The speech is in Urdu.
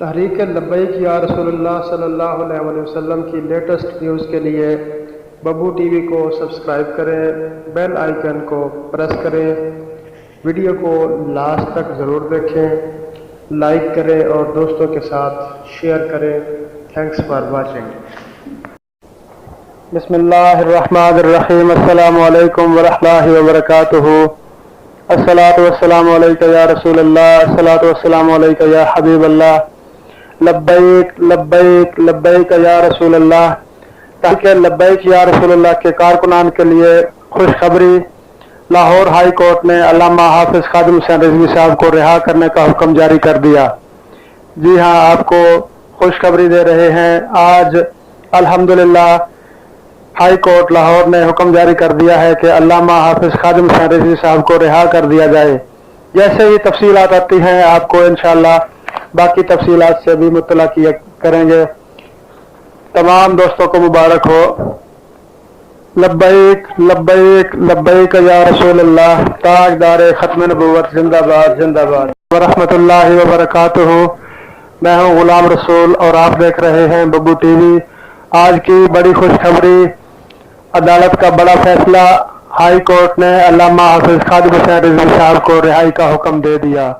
تحریک لبیک یا رسول اللہ صلی اللہ علیہ وسلم کی لیٹسٹ نیوز کے لیے ببو ٹی وی کو سبسکرائب کریں، بیل آئیکن کو پریس کریں، ویڈیو کو لاسٹ تک ضرور دیکھیں، لائک کریں اور دوستوں کے ساتھ شیئر کریں۔ Thanks for watching. بسم اللہ الرحمن الرحیم۔ السلام علیکم ورحمۃ اللہ وبرکاتہ۔ الصلاۃ والسلام علیک یا رسول اللہ، الصلاۃ والسلام علیک یا حبیب اللہ، لبیک لبیک لبیک یا رسول اللہ۔ تحریک لبیک یا رسول اللہ کے کارکنان کے لیے خوشخبری، لاہور ہائی کورٹ نے علامہ حافظ خادم حسین رضوی صاحب کو رہا کرنے کا حکم جاری کر دیا۔ جی ہاں، آپ کو خوشخبری دے رہے ہیں۔ آج الحمدللہ ہائی کورٹ لاہور نے حکم جاری کر دیا ہے کہ علامہ حافظ خادم حسین رضوی صاحب کو رہا کر دیا جائے۔ جیسے ہی تفصیلات آتی ہیں آپ کو انشاءاللہ باقی تفصیلات سے بھی مطلع کیا کریں گے۔ تمام دوستوں کو مبارک ہو۔ لبیک لبیک لبیک یا رسول اللہ، تاجدار ختم نبوت زندہ باد زندہ باد۔ ورحمۃ اللہ وبرکاتہ۔ میں ہوں غلام رسول اور آپ دیکھ رہے ہیں ببو ٹی وی۔ آج کی بڑی خوشخبری، عدالت کا بڑا فیصلہ، ہائی کورٹ نے علامہ حافظ خادم حسین رضوی صاحب کو رہائی کا حکم دے دیا۔